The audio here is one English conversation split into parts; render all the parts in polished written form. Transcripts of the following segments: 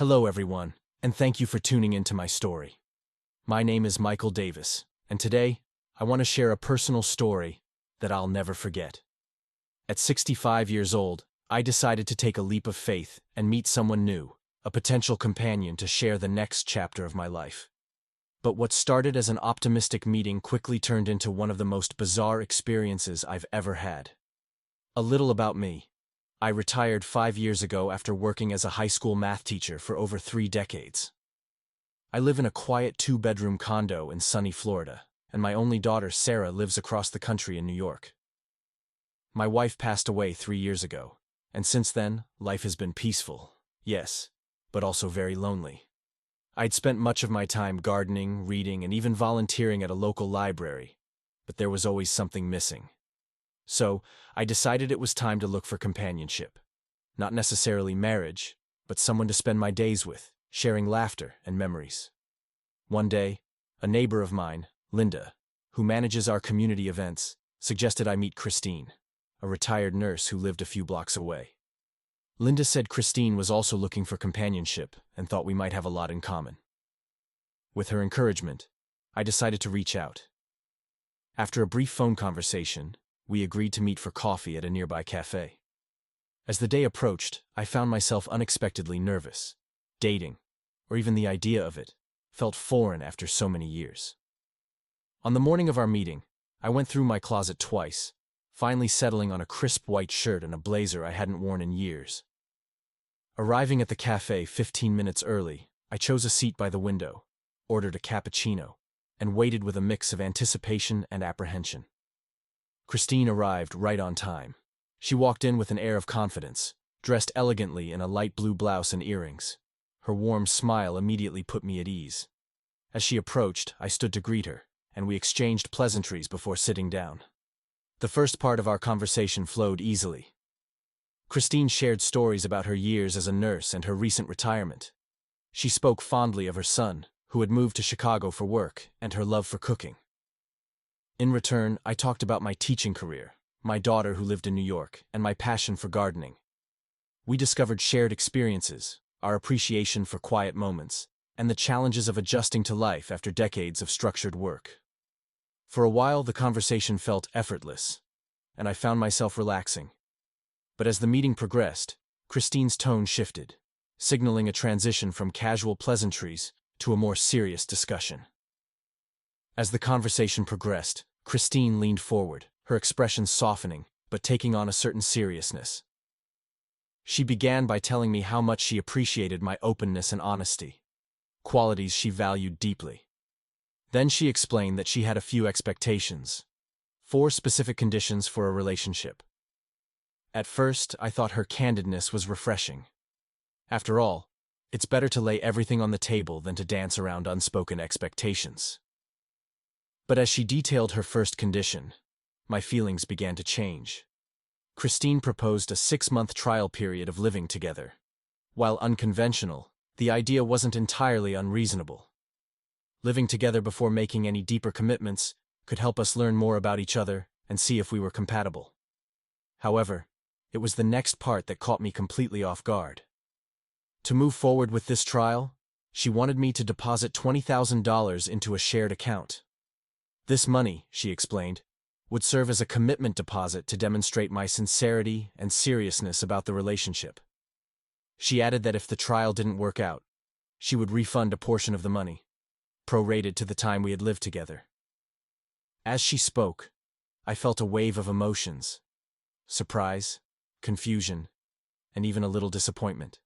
Hello everyone, and thank you for tuning into my story. My name is Michael Davis, and today, I want to share a personal story that I'll never forget. At 65 years old, I decided to take a leap of faith and meet someone new, a potential companion to share the next chapter of my life. But what started as an optimistic meeting quickly turned into one of the most bizarre experiences I've ever had. A little about me. I retired 5 years ago after working as a high school math teacher for over 3 decades. I live in a quiet 2-bedroom condo in sunny Florida, and my only daughter, Sarah, lives across the country in New York. My wife passed away 3 years ago, and since then, life has been peaceful, yes, but also very lonely. I'd spent much of my time gardening, reading, and even volunteering at a local library, but there was always something missing. So, I decided it was time to look for companionship. Not necessarily marriage, but someone to spend my days with, sharing laughter and memories. One day, a neighbor of mine, Linda, who manages our community events, suggested I meet Christine, a retired nurse who lived a few blocks away. Linda said Christine was also looking for companionship and thought we might have a lot in common. With her encouragement, I decided to reach out. After a brief phone conversation, we agreed to meet for coffee at a nearby cafe. As the day approached, I found myself unexpectedly nervous. Dating, or even the idea of it, felt foreign after so many years. On the morning of our meeting, I went through my closet twice, finally settling on a crisp white shirt and a blazer I hadn't worn in years. Arriving at the cafe 15 minutes early, I chose a seat by the window, ordered a cappuccino, and waited with a mix of anticipation and apprehension. Christine arrived right on time. She walked in with an air of confidence, dressed elegantly in a light blue blouse and earrings. Her warm smile immediately put me at ease. As she approached, I stood to greet her, and we exchanged pleasantries before sitting down. The first part of our conversation flowed easily. Christine shared stories about her years as a nurse and her recent retirement. She spoke fondly of her son, who had moved to Chicago for work, and her love for cooking. In return, I talked about my teaching career, my daughter who lived in New York, and my passion for gardening. We discovered shared experiences, our appreciation for quiet moments, and the challenges of adjusting to life after decades of structured work. For a while, the conversation felt effortless, and I found myself relaxing. But as the meeting progressed, Christine's tone shifted, signaling a transition from casual pleasantries to a more serious discussion. As the conversation progressed, Christine leaned forward, her expression softening, but taking on a certain seriousness. She began by telling me how much she appreciated my openness and honesty, qualities she valued deeply. Then she explained that she had a few expectations, 4 specific conditions for a relationship. At first, I thought her candidness was refreshing. After all, it's better to lay everything on the table than to dance around unspoken expectations. But as she detailed her first condition, my feelings began to change. Christine proposed a 6-month trial period of living together. While unconventional, the idea wasn't entirely unreasonable. Living together before making any deeper commitments could help us learn more about each other and see if we were compatible. However, it was the next part that caught me completely off guard. To move forward with this trial, she wanted me to deposit $20,000 into a shared account. This money, she explained, would serve as a commitment deposit to demonstrate my sincerity and seriousness about the relationship. She added that if the trial didn't work out, she would refund a portion of the money, prorated to the time we had lived together. As she spoke, I felt a wave of emotions: surprise, confusion, and even a little disappointment.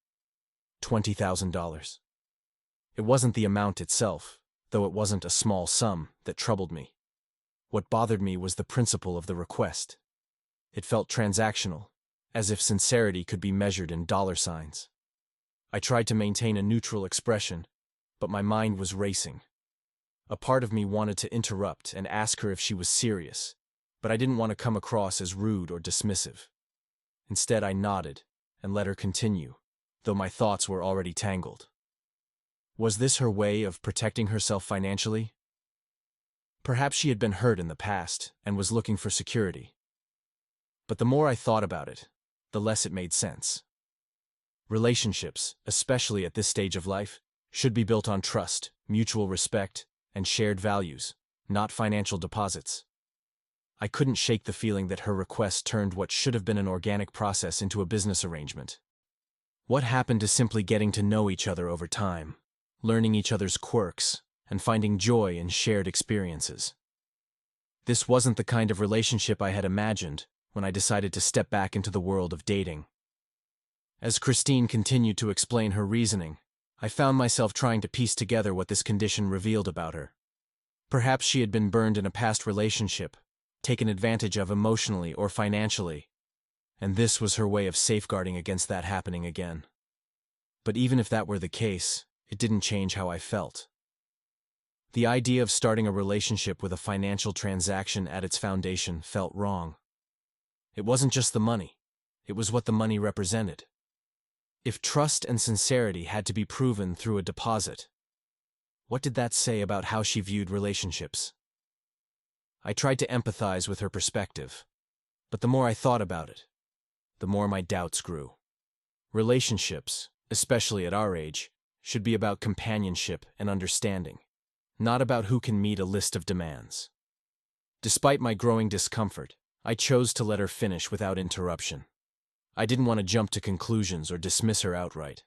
$20,000. It wasn't the amount itself, though it wasn't a small sum, that troubled me. What bothered me was the principle of the request. It felt transactional, as if sincerity could be measured in dollar signs. I tried to maintain a neutral expression, but my mind was racing. A part of me wanted to interrupt and ask her if she was serious, but I didn't want to come across as rude or dismissive. Instead, I nodded and let her continue, though my thoughts were already tangled. Was this her way of protecting herself financially? Perhaps she had been hurt in the past and was looking for security. But the more I thought about it, the less it made sense. Relationships, especially at this stage of life, should be built on trust, mutual respect, and shared values, not financial deposits. I couldn't shake the feeling that her request turned what should have been an organic process into a business arrangement. What happened to simply getting to know each other over time, learning each other's quirks, and finding joy in shared experiences? This wasn't the kind of relationship I had imagined when I decided to step back into the world of dating. As Christine continued to explain her reasoning, I found myself trying to piece together what this condition revealed about her. Perhaps she had been burned in a past relationship, taken advantage of emotionally or financially, and this was her way of safeguarding against that happening again. But even if that were the case, it didn't change how I felt. The idea of starting a relationship with a financial transaction at its foundation felt wrong. It wasn't just the money, it was what the money represented. If trust and sincerity had to be proven through a deposit, what did that say about how she viewed relationships? I tried to empathize with her perspective, but the more I thought about it, the more my doubts grew. Relationships, especially at our age, should be about companionship and understanding, not about who can meet a list of demands. Despite my growing discomfort, I chose to let her finish without interruption. I didn't want to jump to conclusions or dismiss her outright.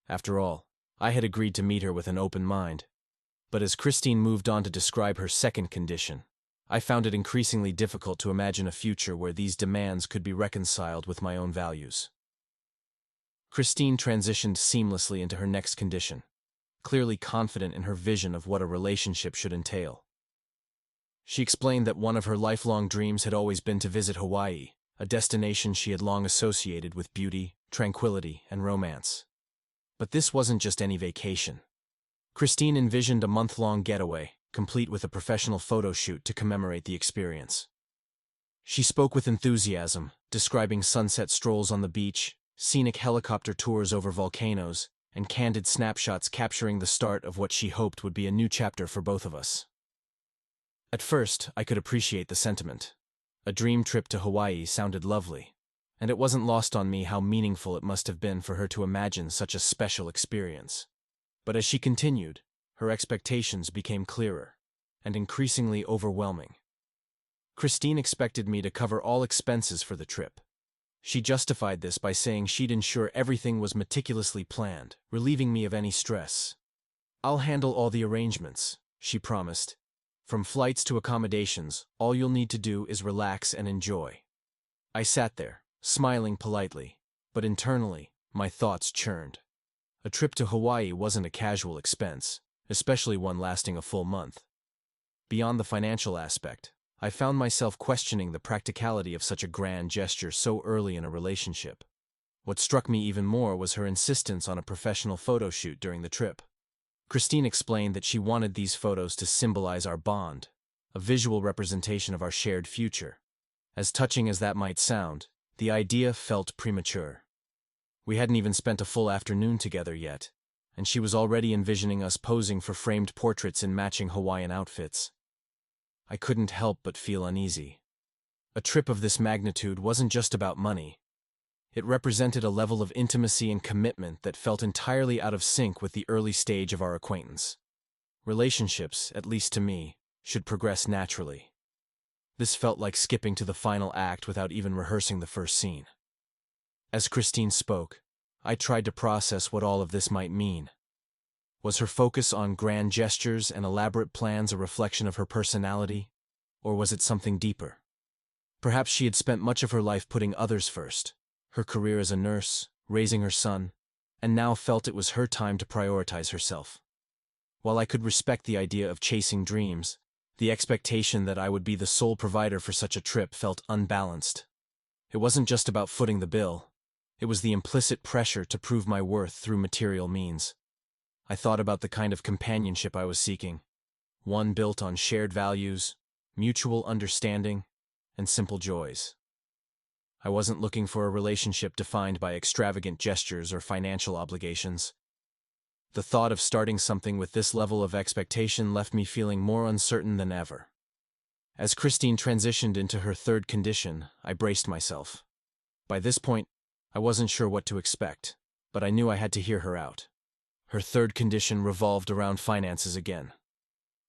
After all, I had agreed to meet her with an open mind. But as Christine moved on to describe her second condition, I found it increasingly difficult to imagine a future where these demands could be reconciled with my own values. Christine transitioned seamlessly into her next condition, clearly confident in her vision of what a relationship should entail. She explained that one of her lifelong dreams had always been to visit Hawaii, a destination she had long associated with beauty, tranquility, and romance. But this wasn't just any vacation. Christine envisioned a month-long getaway, complete with a professional photo shoot to commemorate the experience. She spoke with enthusiasm, describing sunset strolls on the beach, scenic helicopter tours over volcanoes, and candid snapshots capturing the start of what she hoped would be a new chapter for both of us. At first, I could appreciate the sentiment. A dream trip to Hawaii sounded lovely, and it wasn't lost on me how meaningful it must have been for her to imagine such a special experience. But as she continued, her expectations became clearer and increasingly overwhelming. Christine expected me to cover all expenses for the trip. She justified this by saying she'd ensure everything was meticulously planned, relieving me of any stress. "I'll handle all the arrangements," she promised. "From flights to accommodations, all you'll need to do is relax and enjoy." I sat there, smiling politely, but internally, my thoughts churned. A trip to Hawaii wasn't a casual expense, especially one lasting a full month. Beyond the financial aspect, I found myself questioning the practicality of such a grand gesture so early in a relationship. What struck me even more was her insistence on a professional photo shoot during the trip. Christine explained that she wanted these photos to symbolize our bond, a visual representation of our shared future. As touching as that might sound, the idea felt premature. We hadn't even spent a full afternoon together yet, and she was already envisioning us posing for framed portraits in matching Hawaiian outfits. I couldn't help but feel uneasy. A trip of this magnitude wasn't just about money. It represented a level of intimacy and commitment that felt entirely out of sync with the early stage of our acquaintance. Relationships, at least to me, should progress naturally. This felt like skipping to the final act without even rehearsing the first scene. As Christine spoke, I tried to process what all of this might mean. Was her focus on grand gestures and elaborate plans a reflection of her personality, or was it something deeper? Perhaps she had spent much of her life putting others first, her career as a nurse, raising her son, and now felt it was her time to prioritize herself. While I could respect the idea of chasing dreams, the expectation that I would be the sole provider for such a trip felt unbalanced. It wasn't just about footing the bill. It was the implicit pressure to prove my worth through material means. I thought about the kind of companionship I was seeking, one built on shared values, mutual understanding, and simple joys. I wasn't looking for a relationship defined by extravagant gestures or financial obligations. The thought of starting something with this level of expectation left me feeling more uncertain than ever. As Christine transitioned into her third condition, I braced myself. By this point, I wasn't sure what to expect. but I knew I had to hear her out. Her third condition revolved around finances again.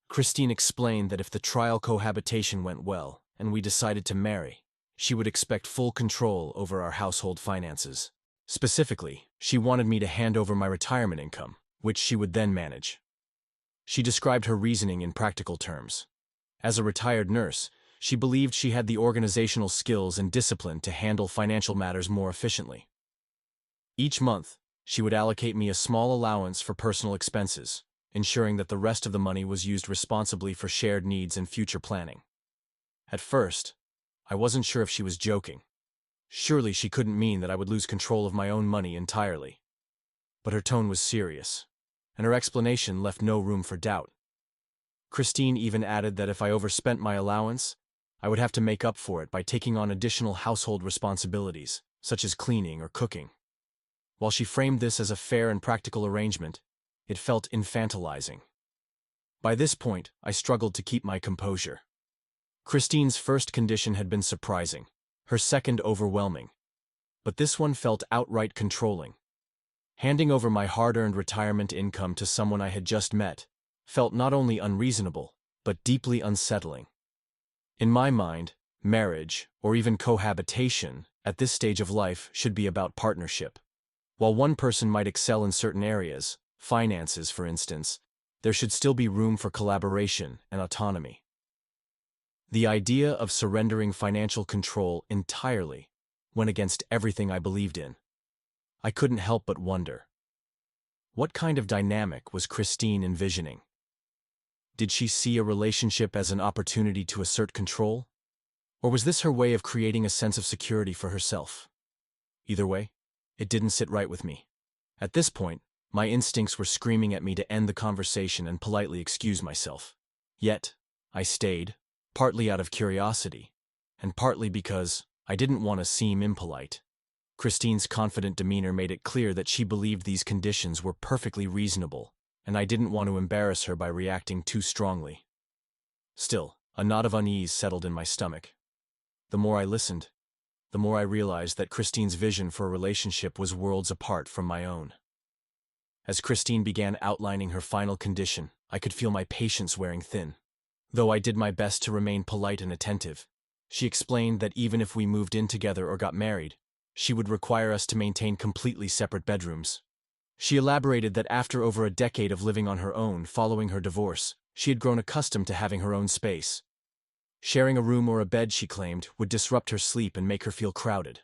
Christine explained that if the trial cohabitation went well and we decided to marry, she would expect full control over our household finances. Specifically, she wanted me to hand over my retirement income, which she would then manage. She described her reasoning in practical terms. As a retired nurse, she believed she had the organizational skills and discipline to handle financial matters more efficiently. Each month, she would allocate me a small allowance for personal expenses, ensuring that the rest of the money was used responsibly for shared needs and future planning. At first, I wasn't sure if she was joking. Surely she couldn't mean that I would lose control of my own money entirely. But her tone was serious, and her explanation left no room for doubt. Christine even added that if I overspent my allowance, I would have to make up for it by taking on additional household responsibilities, such as cleaning or cooking. While she framed this as a fair and practical arrangement, it felt infantilizing. By this point, I struggled to keep my composure. Christine's first condition had been surprising, her second overwhelming, but this one felt outright controlling. Handing over my hard-earned retirement income to someone I had just met felt not only unreasonable, but deeply unsettling. In my mind, marriage, or even cohabitation, at this stage of life should be about partnership. While one person might excel in certain areas, finances for instance, there should still be room for collaboration and autonomy. The idea of surrendering financial control entirely went against everything I believed in. I couldn't help but wonder, what kind of dynamic was Christine envisioning? Did she see a relationship as an opportunity to assert control? Or was this her way of creating a sense of security for herself? Either way, it didn't sit right with me. At this point, my instincts were screaming at me to end the conversation and politely excuse myself. Yet, I stayed, partly out of curiosity, and partly because I didn't want to seem impolite. Christine's confident demeanor made it clear that she believed these conditions were perfectly reasonable, and I didn't want to embarrass her by reacting too strongly. Still, a knot of unease settled in my stomach. The more I listened, the more I realized that Christine's vision for a relationship was worlds apart from my own. As Christine began outlining her final condition, I could feel my patience wearing thin. Though I did my best to remain polite and attentive, she explained that even if we moved in together or got married, she would require us to maintain completely separate bedrooms. She elaborated that after over a decade of living on her own following her divorce, she had grown accustomed to having her own space. Sharing a room or a bed, she claimed, would disrupt her sleep and make her feel crowded.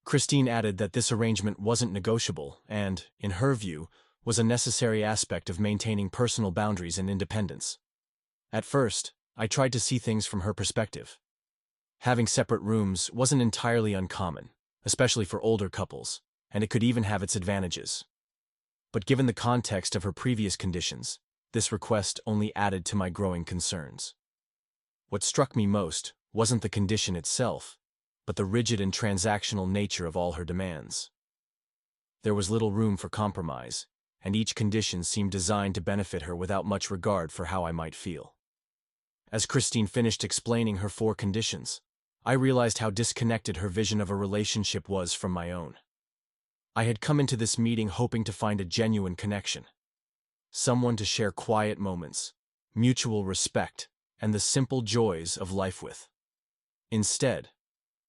Christine added that this arrangement wasn't negotiable and, in her view, was a necessary aspect of maintaining personal boundaries and independence. At first, I tried to see things from her perspective. Having separate rooms wasn't entirely uncommon, especially for older couples, and it could even have its advantages. But given the context of her previous conditions, this request only added to my growing concerns. What struck me most wasn't the condition itself, but the rigid and transactional nature of all her demands. There was little room for compromise, and each condition seemed designed to benefit her without much regard for how I might feel. As Christine finished explaining her 4 conditions, I realized how disconnected her vision of a relationship was from my own. I had come into this meeting hoping to find a genuine connection. Someone to share quiet moments, mutual respect, and the simple joys of life with. Instead,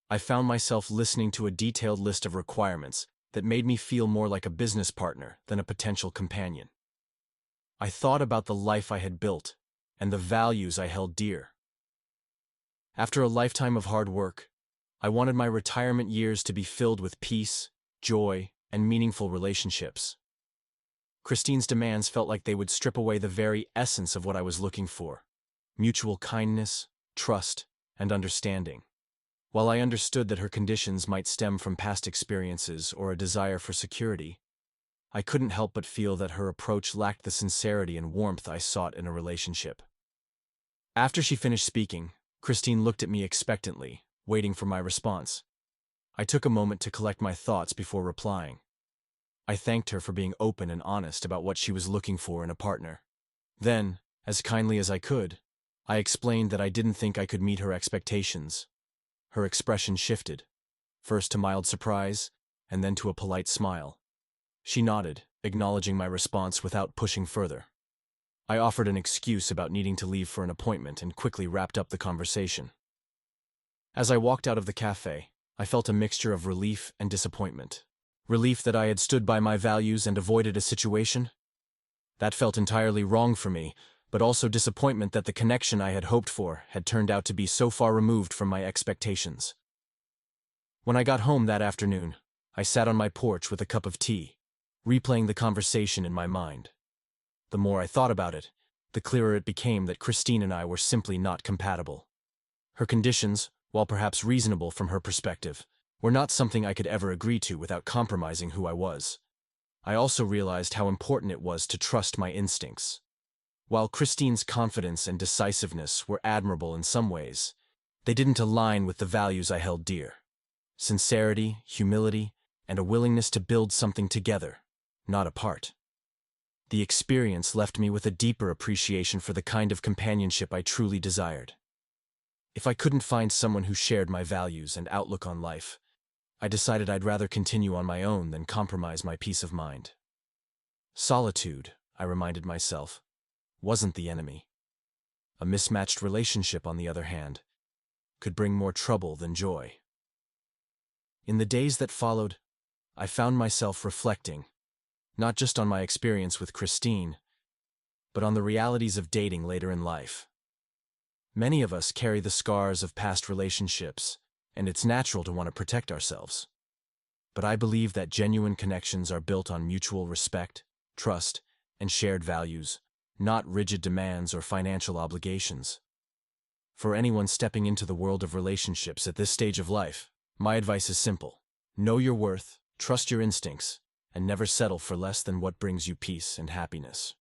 I found myself listening to a detailed list of requirements that made me feel more like a business partner than a potential companion. I thought about the life I had built and the values I held dear. After a lifetime of hard work, I wanted my retirement years to be filled with peace, joy, and meaningful relationships. Christine's demands felt like they would strip away the very essence of what I was looking for: mutual kindness, trust, and understanding. While I understood that her conditions might stem from past experiences or a desire for security, I couldn't help but feel that her approach lacked the sincerity and warmth I sought in a relationship. After she finished speaking, Christine looked at me expectantly, waiting for my response. I took a moment to collect my thoughts before replying. I thanked her for being open and honest about what she was looking for in a partner. Then, as kindly as I could, I explained that I didn't think I could meet her expectations. Her expression shifted, first to mild surprise, and then to a polite smile. She nodded, acknowledging my response without pushing further. I offered an excuse about needing to leave for an appointment and quickly wrapped up the conversation. As I walked out of the cafe, I felt a mixture of relief and disappointment. Relief that I had stood by my values and avoided a situation that felt entirely wrong for me, but also disappointment that the connection I had hoped for had turned out to be so far removed from my expectations. When I got home that afternoon, I sat on my porch with a cup of tea, replaying the conversation in my mind. The more I thought about it, the clearer it became that Christine and I were simply not compatible. Her conditions, while perhaps reasonable from her perspective, were not something I could ever agree to without compromising who I was. I also realized how important it was to trust my instincts. While Christine's confidence and decisiveness were admirable in some ways, they didn't align with the values I held dear. Sincerity, humility, and a willingness to build something together, not apart. The experience left me with a deeper appreciation for the kind of companionship I truly desired. If I couldn't find someone who shared my values and outlook on life, I decided I'd rather continue on my own than compromise my peace of mind. Solitude, I reminded myself, wasn't the enemy. A mismatched relationship, on the other hand, could bring more trouble than joy. In the days that followed, I found myself reflecting, not just on my experience with Christine, but on the realities of dating later in life. Many of us carry the scars of past relationships, and it's natural to want to protect ourselves. But I believe that genuine connections are built on mutual respect, trust, and shared values, not rigid demands or financial obligations. For anyone stepping into the world of relationships at this stage of life, my advice is simple. Know your worth, trust your instincts, and never settle for less than what brings you peace and happiness.